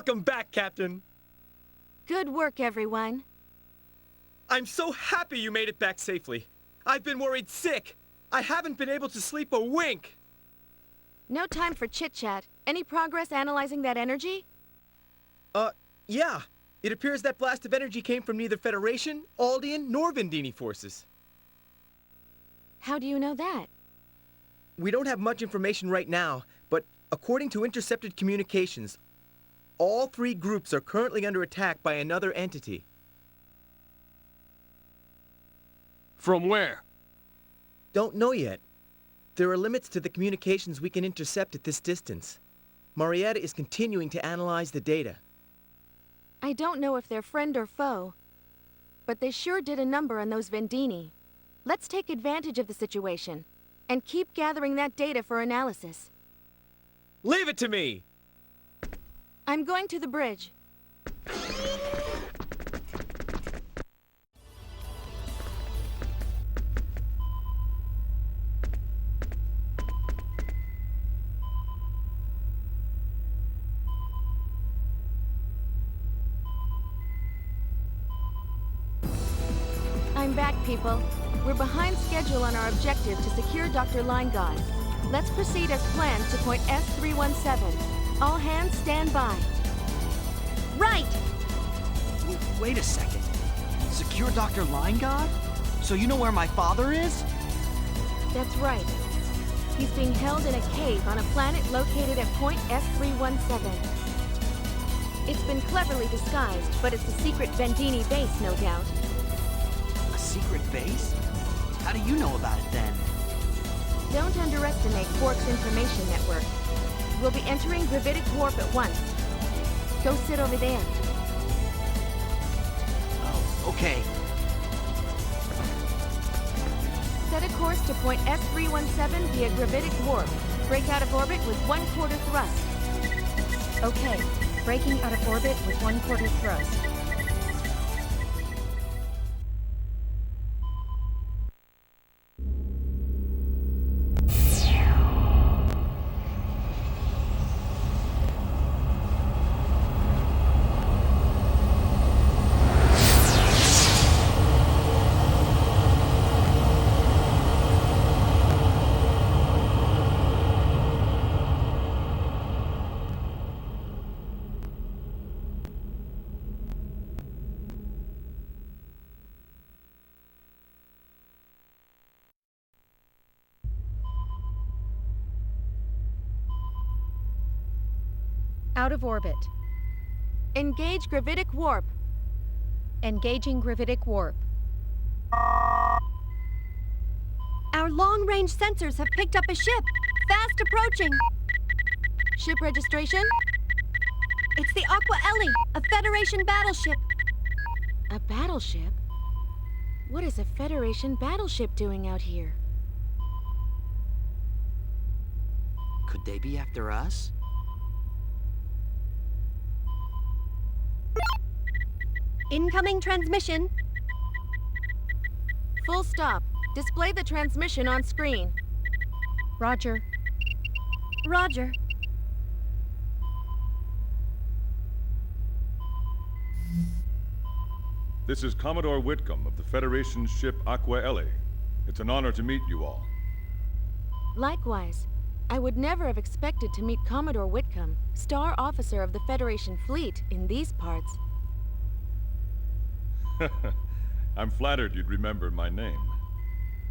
Welcome back, Captain. Good work, everyone. I'm so happy you made it back safely. I've been worried sick. I haven't been able to sleep a wink. No time for chit-chat. Any progress analyzing that energy? Yeah. It appears that blast of energy came from neither Federation, Aldean, nor Vendeeni forces. How do you know that? We don't have much information right now, but according to intercepted communications, all three groups are currently under attack by another entity. From where? Don't know yet. There are limits to the communications we can intercept at this distance. Marietta is continuing to analyze the data. I don't know if they're friend or foe, but they sure did a number on those Vendeeni. Let's take advantage of the situation, and keep gathering that data for analysis. Leave it to me! I'm going to the bridge. I'm back, people. We're behind schedule on our objective to secure Dr. Linegaard. Let's proceed as planned to point S317. All hands stand by. Right! Wait a second. Secure Dr. Linegaard? So you know where my father is? That's right. He's being held in a cave on a planet located at point S317. It's been cleverly disguised, but it's a secret Vendeeni base, no doubt. A secret base? How do you know about it then? Don't underestimate Quark's information network. We'll be entering gravitic warp at once. Go sit over there. Oh, okay. Set a course to point S317 via gravitic warp. Break out of orbit with 1/4 thrust. Okay, breaking out of orbit with 1/4 thrust. Out of orbit. Engage gravitic warp. Engaging gravitic warp. Our long-range sensors have picked up a ship. Fast approaching. Ship registration? It's the Aqua Ellie, a Federation battleship. A battleship? What is a Federation battleship doing out here? Could they be after us? Incoming transmission. Full stop. Display the transmission on screen. Roger. Roger. This is Commodore Whitcomb of the Federation ship Aqua Ellie. It's an honor to meet you all. Likewise. I would never have expected to meet Commodore Whitcomb, Star Officer of the Federation Fleet, in these parts. I'm flattered you'd remember my name.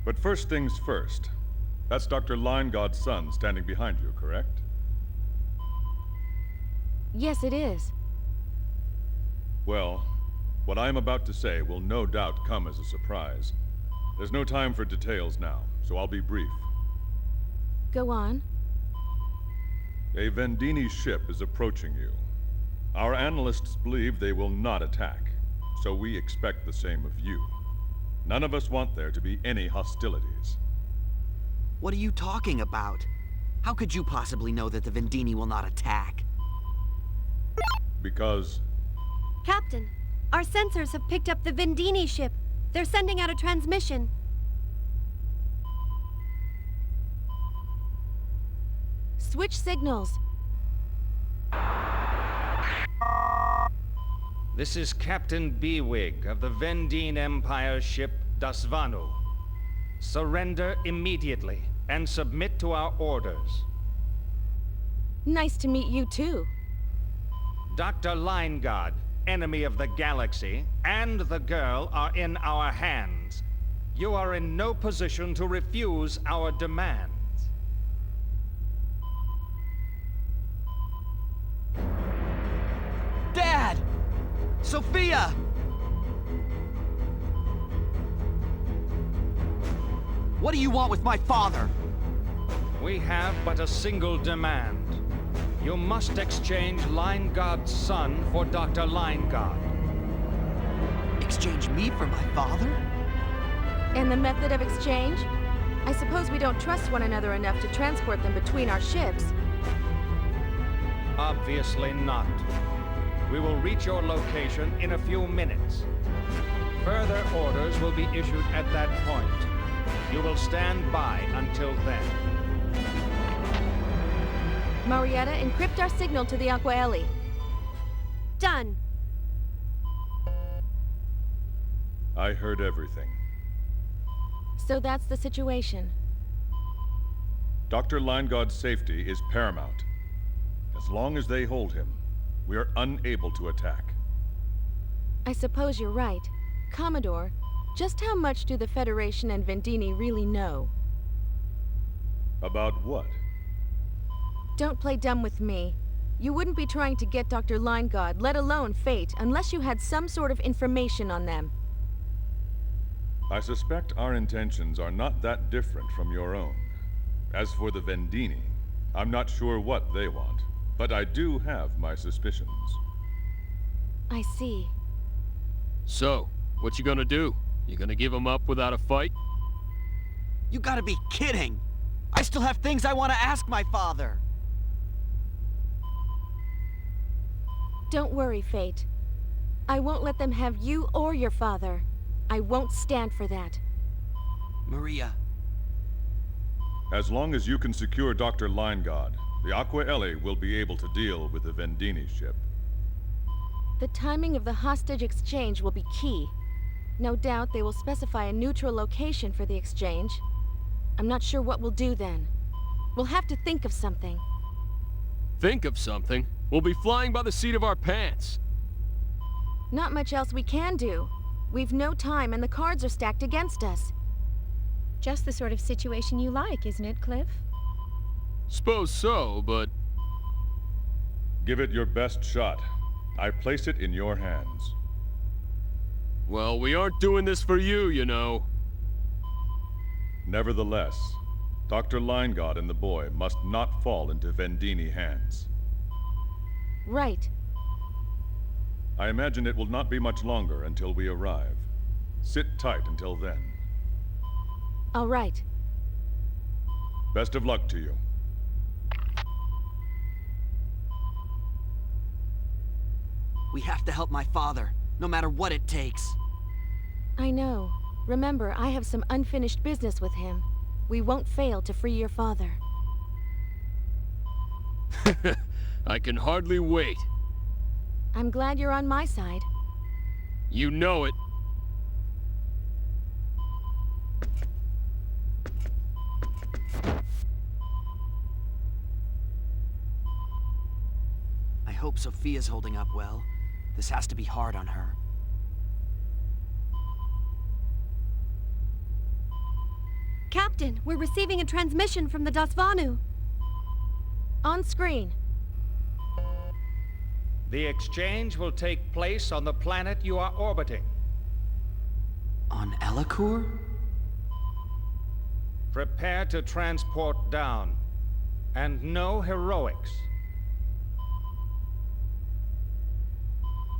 But first things first. That's Dr. Linegaard's son standing behind you, correct? Yes, it is. Well, what I am about to say will no doubt come as a surprise. There's no time for details now, so I'll be brief. Go on. A Vendeeni ship is approaching you. Our analysts believe they will not attack, so we expect the same of you. None of us want there to be any hostilities. What are you talking about? How could you possibly know that the Vendeeni will not attack? Because Captain, our sensors have picked up the Vendeeni ship. They're sending out a transmission. Switch signals. This is Captain Beewig of the Vendeeni Empire ship Dasvanu. Surrender immediately and submit to our orders. Nice to meet you too. Dr. Lineguard, enemy of the galaxy, and the girl are in our hands. You are in no position to refuse our demands. Dad! Sophia! What do you want with my father? We have but a single demand. You must exchange Lineguard's son for Dr. Lineguard. Exchange me for my father? And the method of exchange? I suppose we don't trust one another enough to transport them between our ships. Obviously not. We will reach your location in a few minutes. Further orders will be issued at that point. You will stand by until then. Marietta, encrypt our signal to the Aquaeli. Done. I heard everything. So that's the situation. Dr. Lineguard's safety is paramount. As long as they hold him, we are unable to attack. I suppose you're right. Commodore, just how much do the Federation and Vendeeni really know? About what? Don't play dumb with me. You wouldn't be trying to get Dr. Lineguard, let alone Fate, unless you had some sort of information on them. I suspect our intentions are not that different from your own. As for the Vendeeni, I'm not sure what they want, but I do have my suspicions. I see. So, what you gonna do? You gonna give him up without a fight? You gotta be kidding! I still have things I want to ask my father! Don't worry, Fate. I won't let them have you or your father. I won't stand for that. Maria. As long as you can secure Dr. Lineguard, the Aquaeli will be able to deal with the Vendeeni ship. The timing of the hostage exchange will be key. No doubt they will specify a neutral location for the exchange. I'm not sure what we'll do then. We'll have to think of something. Think of something? We'll be flying by the seat of our pants. Not much else we can do. We've no time and the cards are stacked against us. Just the sort of situation you like, isn't it, Cliff? Suppose so, but... Give it your best shot. I place it in your hands. Well, we aren't doing this for you, you know. Nevertheless, Dr. Lineguard and the boy must not fall into Vendeeni hands. Right. I imagine it will not be much longer until we arrive. Sit tight until then. All right. Best of luck to you. We have to help my father, no matter what it takes. I know. Remember, I have some unfinished business with him. We won't fail to free your father. I can hardly wait. I'm glad you're on my side. You know it. I hope Sophia's holding up well. This has to be hard on her. Captain, we're receiving a transmission from the Dasvanu. On screen. The exchange will take place on the planet you are orbiting. On Elacour? Prepare to transport down. And no heroics.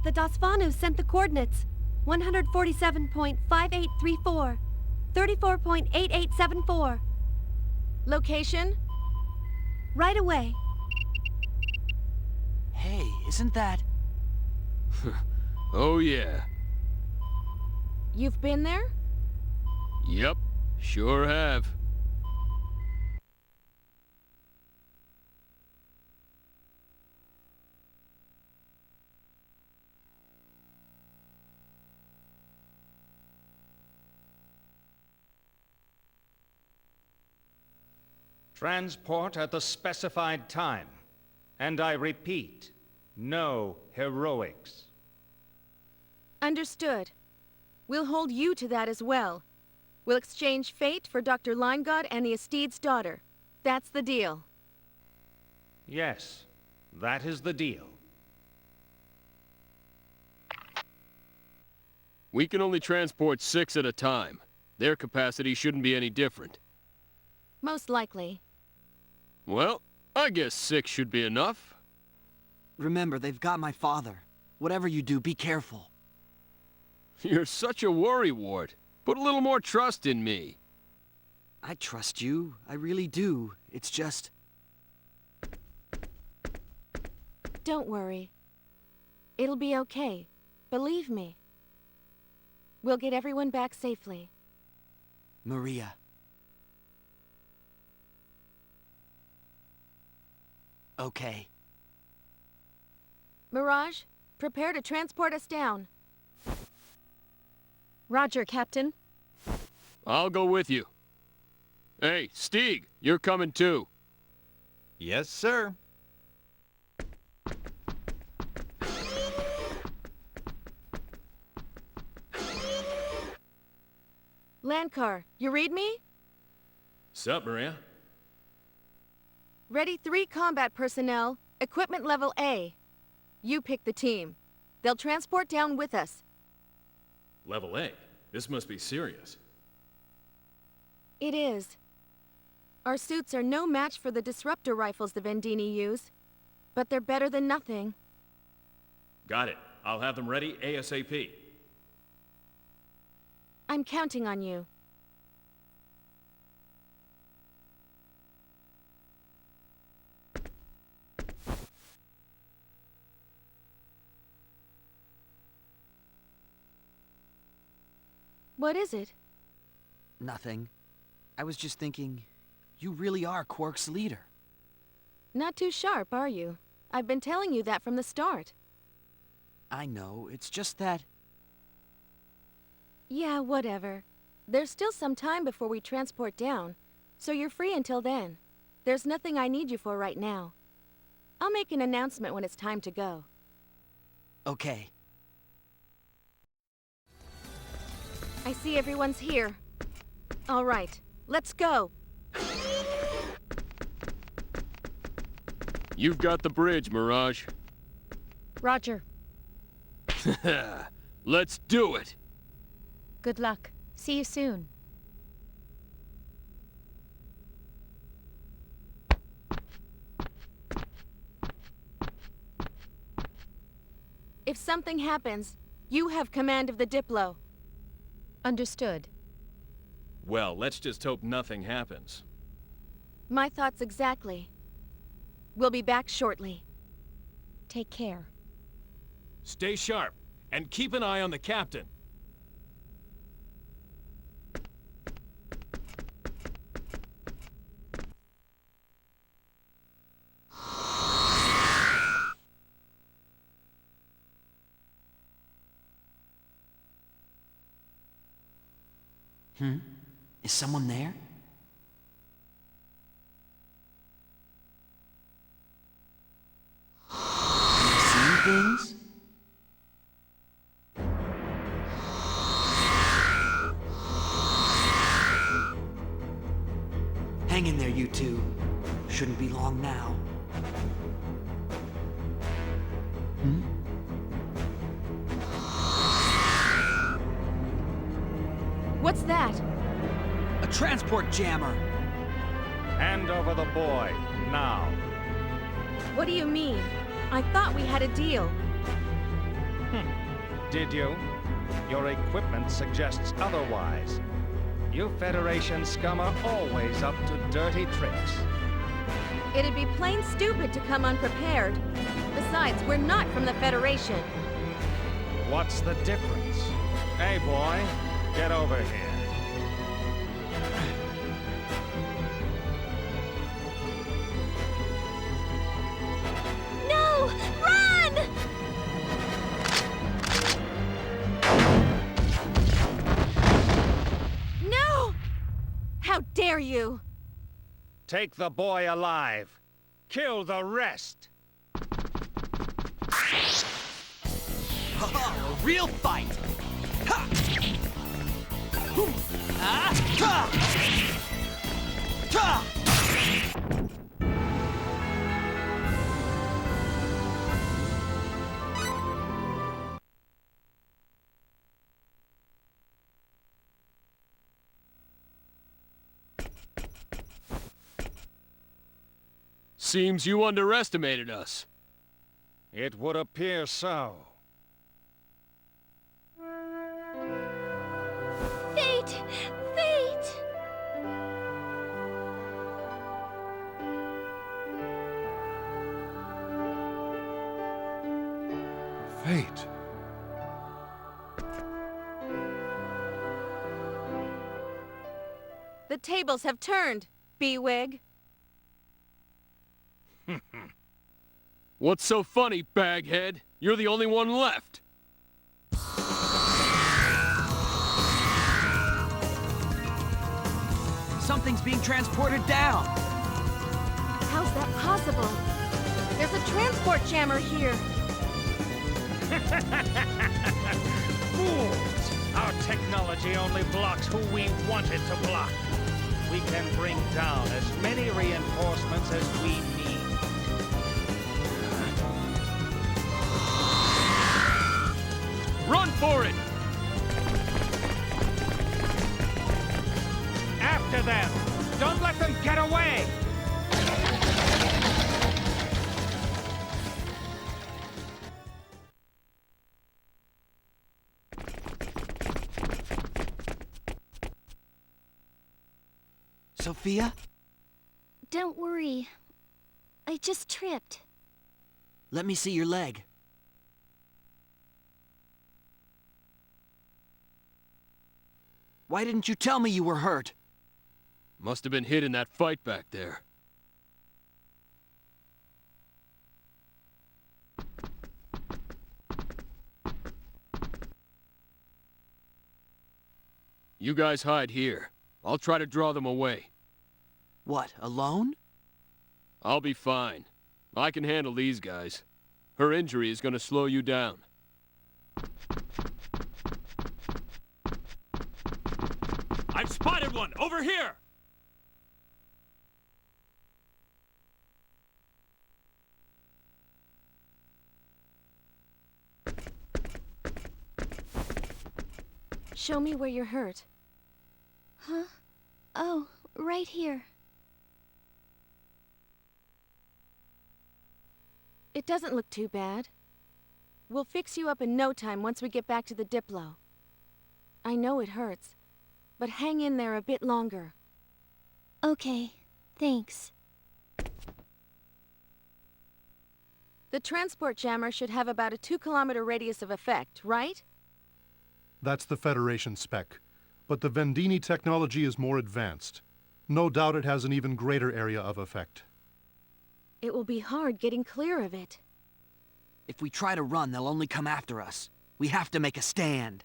The Dasvanu sent the coordinates. 147.5834. 34.8874. Location? Right away. Hey, isn't that... Oh yeah. You've been there? Yep, sure have. Transport at the specified time. And I repeat, no heroics. Understood. We'll hold you to that as well. We'll exchange fate for Dr. Linegaud and the Esteed's daughter. That's the deal. Yes, that is the deal. We can only transport 6 at a time. Their capacity shouldn't be any different. Most likely. Well, I guess 6 should be enough. Remember, they've got my father. Whatever you do, be careful. You're such a worrywart. Put a little more trust in me. I trust you. I really do. It's just... Don't worry. It'll be okay. Believe me. We'll get everyone back safely. Maria. Okay. Mirage, prepare to transport us down. Roger, Captain. I'll go with you. Hey, Stieg, you're coming too. Yes, sir. Landcar, you read me? Sup, Maria? Ready 3 combat personnel, equipment level A. You pick the team. They'll transport down with us. Level A? This must be serious. It is. Our suits are no match for the disruptor rifles the Vendeeni use, but they're better than nothing. Got it. I'll have them ready ASAP. I'm counting on you. What is it? Nothing. I was just thinking, you really are Quark's leader. Not too sharp, are you? I've been telling you that from the start. I know, it's just that... Yeah, whatever. There's still some time before we transport down, so you're free until then. There's nothing I need you for right now. I'll make an announcement when it's time to go. Okay. I see everyone's here. All right, let's go. You've got the bridge, Mirage. Roger. Let's do it! Good luck. See you soon. If something happens, you have command of the Diplo. Understood. Well, let's just hope nothing happens. My thoughts exactly. We'll be back shortly. Take care. Stay sharp, and keep an eye on the captain. Is someone there? Am I seeing things? Hang in there, you two. Shouldn't be long now. What's that? A transport jammer! Hand over the boy, now. What do you mean? I thought we had a deal. Did you? Your equipment suggests otherwise. You Federation scum are always up to dirty tricks. It'd be plain stupid to come unprepared. Besides, we're not from the Federation. What's the difference? Hey, boy, get over here. No! Run! No! How dare you! take the boy alive. Kill the rest. A real fight! Ha! Hoo! Ah! Ha! Ha! Seems you underestimated us. It would appear so. Fate! Fate! Fate. The tables have turned, B-Wig. What's so funny, baghead? You're the only one left. Something's being transported down! How's that possible? There's a transport jammer here. Fools! Our technology only blocks who we want it to block. We can bring down as many reinforcements as we need. Run for it! After them! Don't let them get away! Sophia, Don't worry. I just tripped. let me see your leg. Why didn't you tell me you were hurt? Must have been hit in that fight back there. You guys hide here. I'll try to draw them away. What, alone? I'll be fine. I can handle these guys. Her injury is gonna slow you down. I've spotted one! Over here! Show me where you're hurt. Huh? Oh, right here. It doesn't look too bad. We'll fix you up in no time once we get back to the Diplo. I know it hurts, but hang in there a bit longer. Okay, thanks. The transport jammer should have about a 2-kilometer radius of effect, right? That's the Federation spec. But the Vendeeni technology is more advanced. No doubt it has an even greater area of effect. It will be hard getting clear of it. If we try to run, they'll only come after us. We have to make a stand.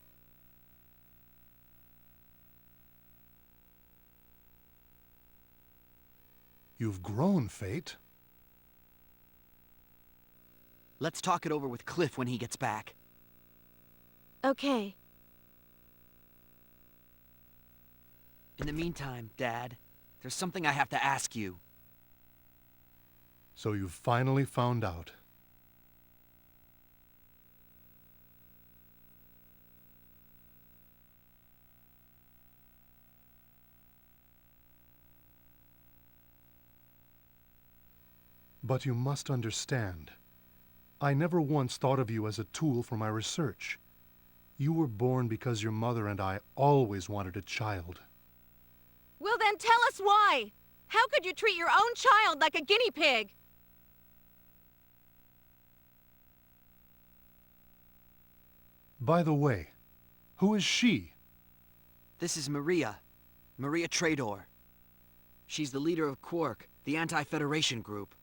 You've grown, Fate. Let's talk it over with Cliff when he gets back. Okay. In the meantime, Dad, there's something I have to ask you. So you've finally found out. But you must understand, I never once thought of you as a tool for my research. You were born because your mother and I always wanted a child. Well then tell us why! How could you treat your own child like a guinea pig? By the way, who is she? This is Maria. Maria Trador. She's the leader of Quark, the anti-Federation group.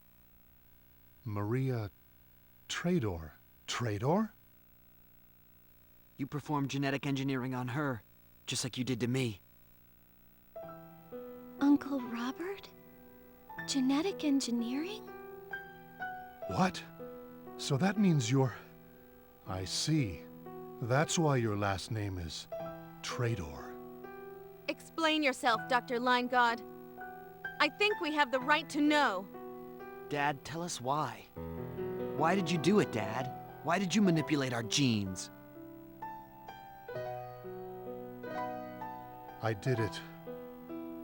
Maria Trador. Trador? You performed genetic engineering on her, just like you did to me. Uncle Robert? Genetic engineering? What? So that means you're... I see. That's why your last name is Traitor. Explain yourself, Dr. Linegaard. I think we have the right to know. Dad, tell us why. Why did you do it, Dad? Why did you manipulate our genes? I did it.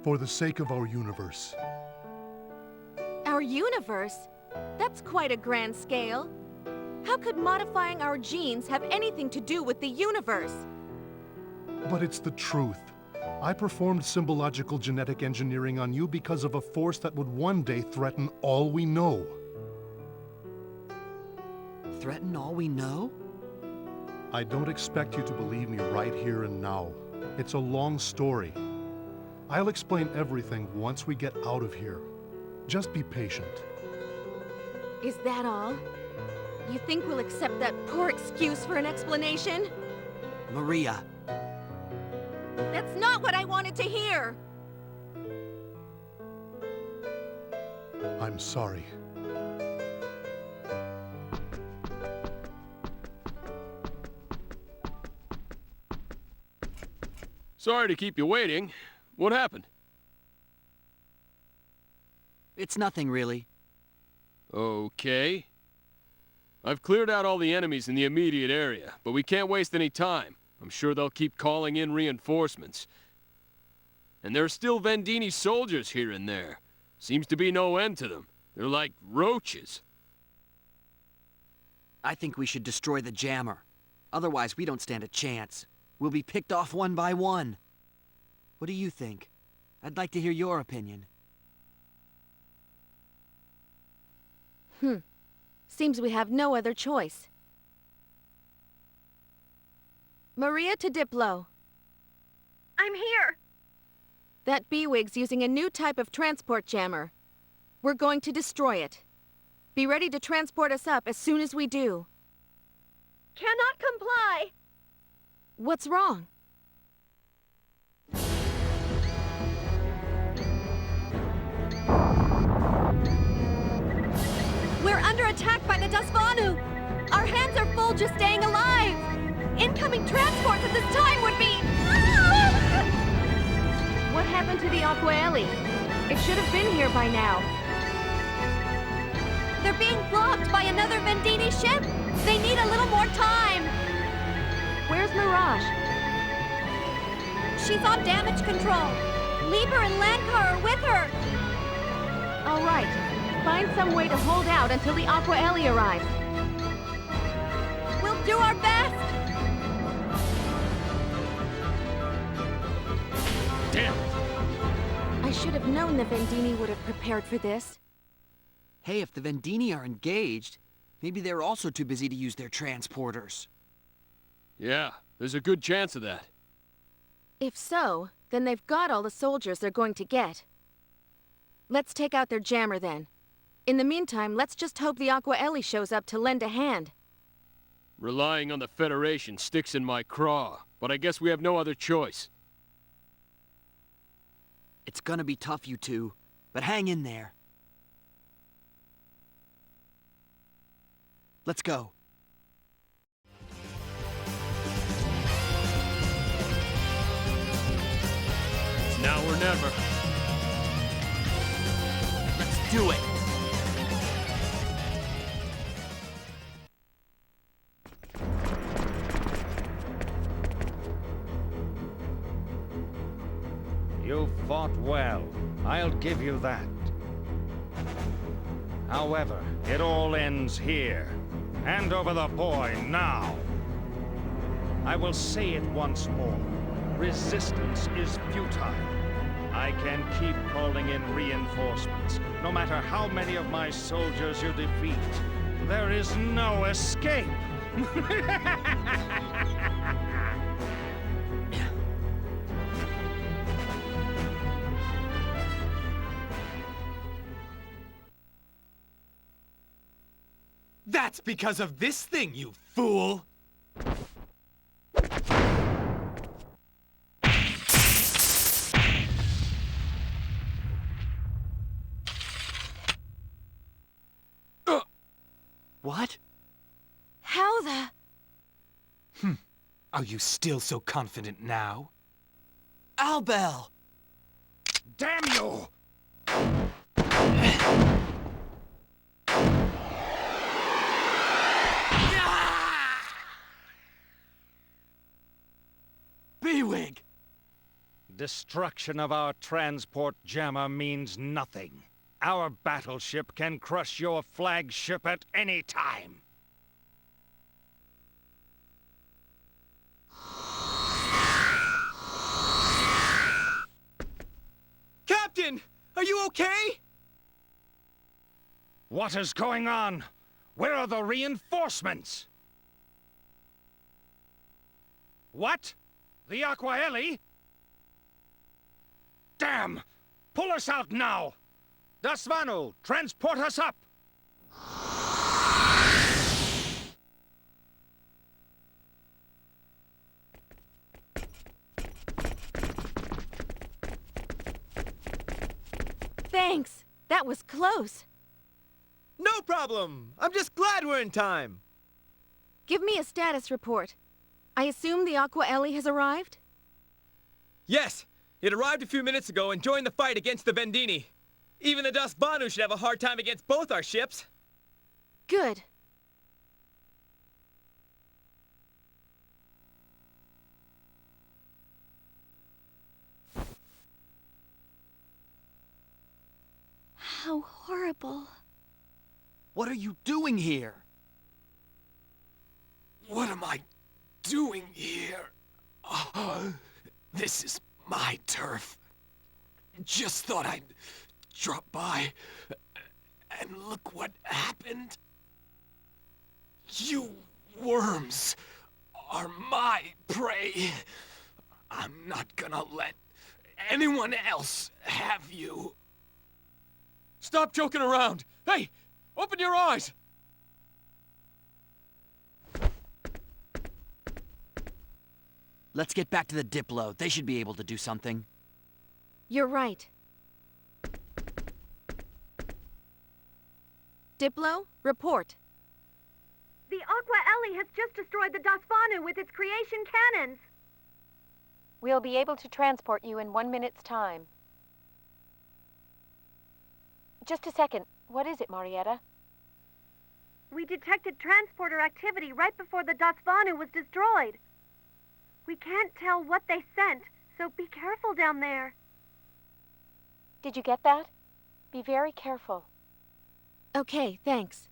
For the sake of our universe. Our universe? That's quite a grand scale. How could modifying our genes have anything to do with the universe? But it's the truth. I performed symbological genetic engineering on you because of a force that would one day threaten all we know. Threaten all we know? I don't expect you to believe me right here and now. It's a long story. I'll explain everything once we get out of here. Just be patient. Is that all? You think we'll accept that poor excuse for an explanation? Maria. That's not what I wanted to hear! I'm sorry. Sorry to keep you waiting. What happened? It's nothing, really. Okay. I've cleared out all the enemies in the immediate area, but we can't waste any time. I'm sure they'll keep calling in reinforcements. And there are still Vendeeni soldiers here and there. Seems to be no end to them. They're like roaches. I think we should destroy the jammer. Otherwise, we don't stand a chance. We'll be picked off one by one. What do you think? I'd like to hear your opinion. Seems we have no other choice. Maria to Diplo. I'm here! That B-Wig's using a new type of transport jammer. We're going to destroy it. Be ready to transport us up as soon as we do. Cannot comply! What's wrong? We're under attack by the Dasvanu! Our hands are full just staying alive! Incoming transports at this time would be... What happened to the Aquaeli? It should have been here by now. They're being blocked by another Vendeeni ship! They need a little more time! Where's Mirage? She's on damage control! Lieber and Lankar are with her! All right. Find some way to hold out until the Aquaeli arrives. We'll do our best! Damn it! I should have known the Vendeeni would have prepared for this. Hey, if the Vendeeni are engaged, maybe they're also too busy to use their transporters. Yeah, there's a good chance of that. If so, then they've got all the soldiers they're going to get. Let's take out their jammer then. In the meantime, let's just hope the Aquaeli shows up to lend a hand. Relying on the Federation sticks in my craw, but I guess we have no other choice. It's gonna be tough, you two, but hang in there. Let's go. It's now or never. Let's do it. You fought well. I'll give you that. However, it all ends here. Hand over the boy now. I will say it once more. Resistance is futile. I can keep calling in reinforcements, no matter how many of my soldiers you defeat. There is no escape. That's because of this thing, you fool! You, 4 What? How the... Are you still so confident now? Albel! Damn you! B-Wing! Destruction of our transport jammer means nothing. Our battleship can crush your flagship at any time. Captain! Are you okay? What is going on? Where are the reinforcements? What? The Aquaeli? Damn! Pull us out now! Dasvanu, transport us up! Thanks. That was close. No problem. I'm just glad we're in time. Give me a status report. I assume the Aquaeli has arrived? Yes, it arrived a few minutes ago and joined the fight against the Vendeeni. Even the Dasbanu should have a hard time against both our ships. Good. How horrible. What are you doing here? What am I doing here? This is my turf. Just thought I'd drop by. And look what happened. You worms are my prey. I'm not gonna let anyone else have you. Stop joking around! Hey! Open your eyes! Let's get back to the Diplo. They should be able to do something. You're right. Diplo, report. The Aquaeli has just destroyed the Dasvanu with its creation cannons. We'll be able to transport you in 1 minute's time. Just a second. What is it, Marietta? We detected transporter activity right before the Dasvanu was destroyed. We can't tell what they sent, so be careful down there. Did you get that? Be very careful. Okay, thanks.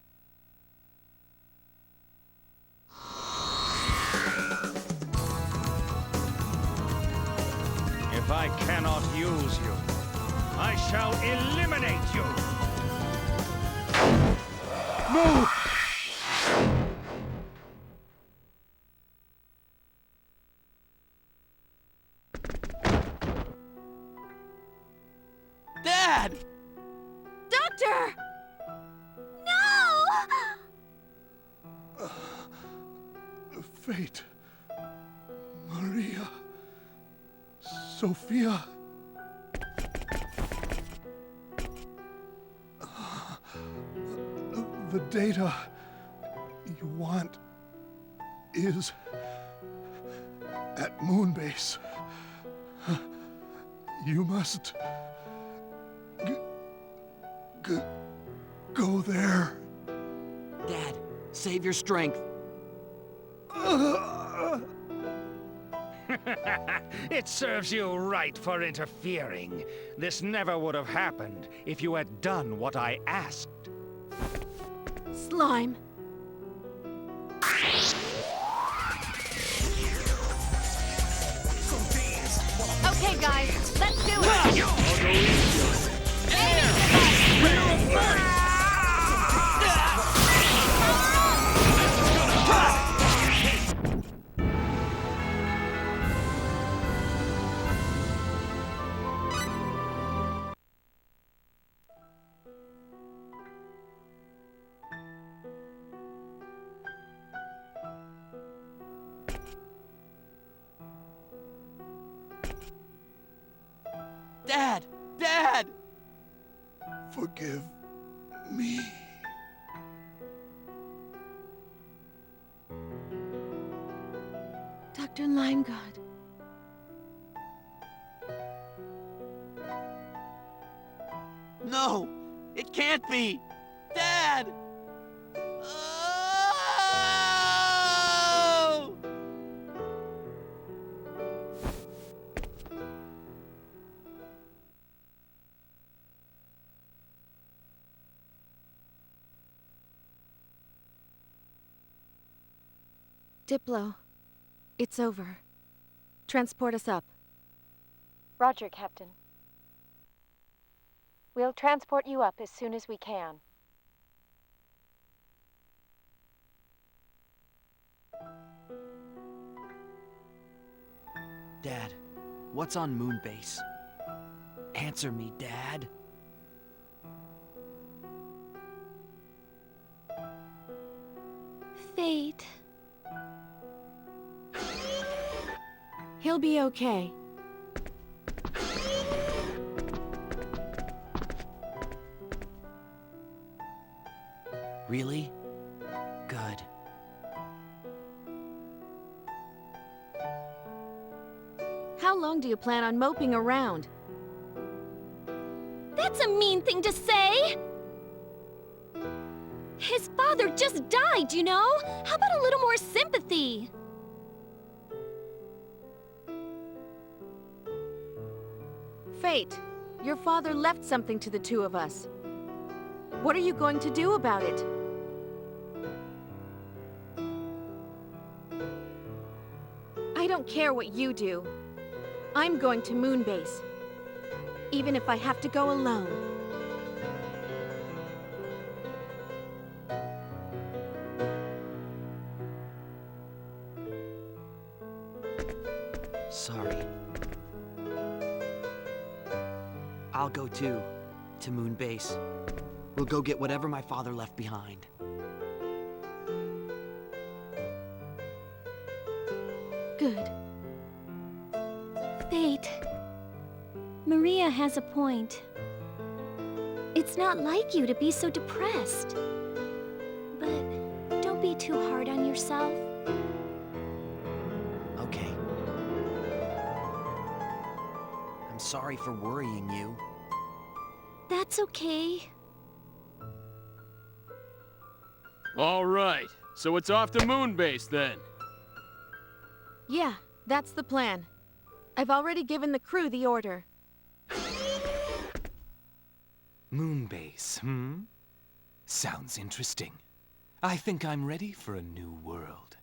If I cannot use you, I shall eliminate you! No! Dad! Doctor! No! Fate. Maria. Sophia. The data you want is at Moonbase. You must go there. Dad, save your strength. It serves you right for interfering. This never would have happened if you had done what I asked. Slime. Okay, guys, let's do it! Dad! Dad! Forgive me. Dr. Limegod. No! It can't be! Dad! Oh! Diplo, it's over. Transport us up. Roger, Captain. We'll transport you up as soon as we can. Dad, what's on Moonbase? Answer me, Dad. Fate. He'll be okay. Really? Good. How long do you plan on moping around? That's a mean thing to say! His father just died, you know? How about a little more sympathy? Fate, your father left something to the two of us. What are you going to do about it? I don't care what you do. I'm going to Moonbase. Even if I have to go alone. Sorry. I'll go too, to Moonbase. We'll go get whatever my father left behind. Good. Fate. Maria has a point. It's not like you to be so depressed. But don't be too hard on yourself. Okay. I'm sorry for worrying you. That's okay. All right, so it's off to Moonbase then. Yeah, that's the plan. I've already given the crew the order. Moonbase, Sounds interesting. I think I'm ready for a new world.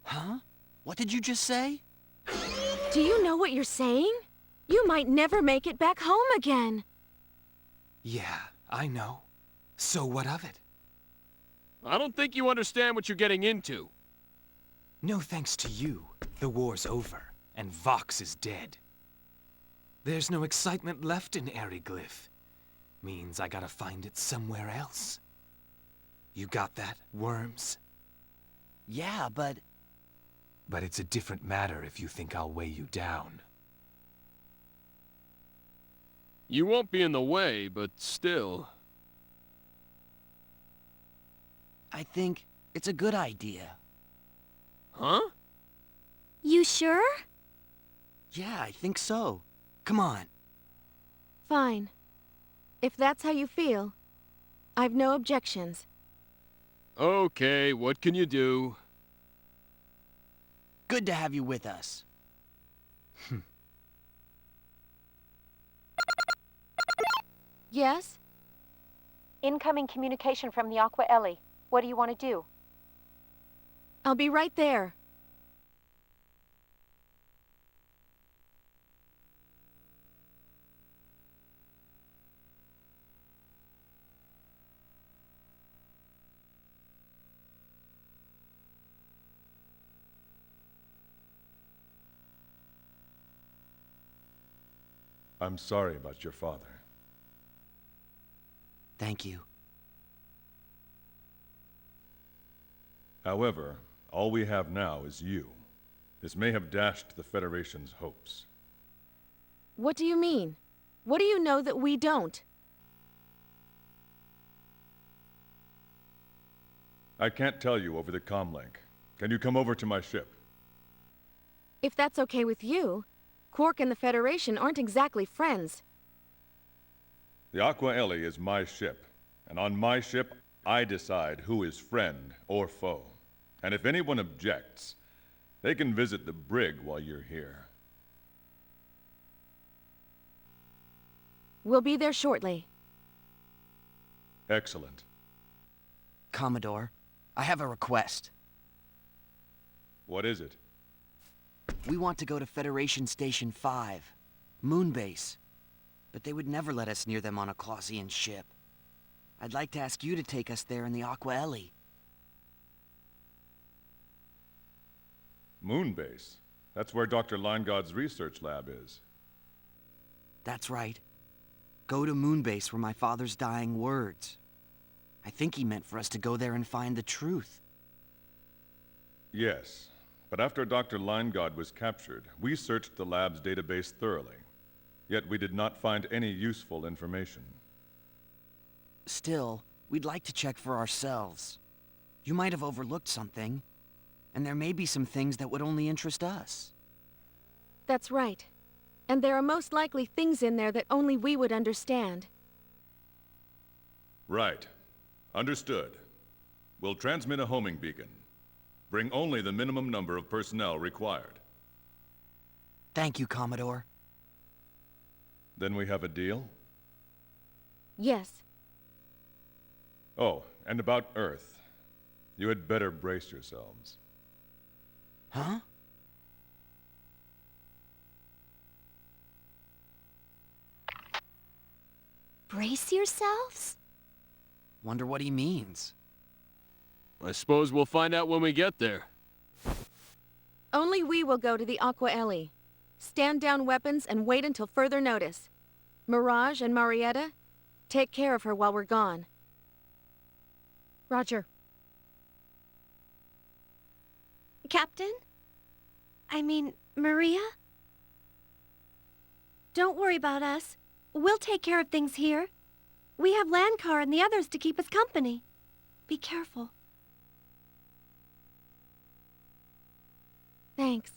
Huh? What did you just say? Do you know what you're saying? You might never make it back home again. Yeah, I know. So what of it? I don't think you understand what you're getting into. No thanks to you, the war's over, and Vox is dead. There's no excitement left in Eriglyph. Means I gotta find it somewhere else. You got that, Worms? Yeah, but... But it's a different matter if you think I'll weigh you down. You won't be in the way, but still. I think it's a good idea. Huh? You sure? Yeah, I think so. Come on. Fine. If that's how you feel, I've no objections. Okay, what can you do? Good to have you with us. Yes? Incoming communication from the Aqua Ellie. What do you want to do? I'll be right there. I'm sorry about your father. Thank you. However, all we have now is you. This may have dashed the Federation's hopes. What do you mean? What do you know that we don't? I can't tell you over the comlink. Can you come over to my ship? If that's okay with you, Quark and the Federation aren't exactly friends. The Aqua Ellie is my ship, and on my ship, I decide who is friend or foe. And if anyone objects, they can visit the brig while you're here. We'll be there shortly. Excellent. Commodore, I have a request. What is it? We want to go to Federation Station 5, Moonbase. But they would never let us near them on a Clausian ship. I'd like to ask you to take us there in the Aqua Ellie. Moonbase. That's where Dr. Linegod's research lab is. That's right. Go to Moonbase where my father's dying words. I think he meant for us to go there and find the truth. Yes, but after Dr. Linegod was captured, we searched the lab's database thoroughly. Yet we did not find any useful information. Still, we'd like to check for ourselves. You might have overlooked something, and there may be some things that would only interest us. That's right. And there are most likely things in there that only we would understand. Right. Understood. We'll transmit a homing beacon. Bring only the minimum number of personnel required. Thank you, Commodore. Then we have a deal? Yes. Oh, and about Earth. You had better brace yourselves. Huh? Brace yourselves? Wonder what he means. I suppose we'll find out when we get there. Only we will go to the Aqua Ellie. Stand down weapons and wait until further notice. Mirage and Marietta, take care of her while we're gone. Roger. Captain? I mean, Maria? Don't worry about us. We'll take care of things here. We have Landcar and the others to keep us company. Be careful. Thanks.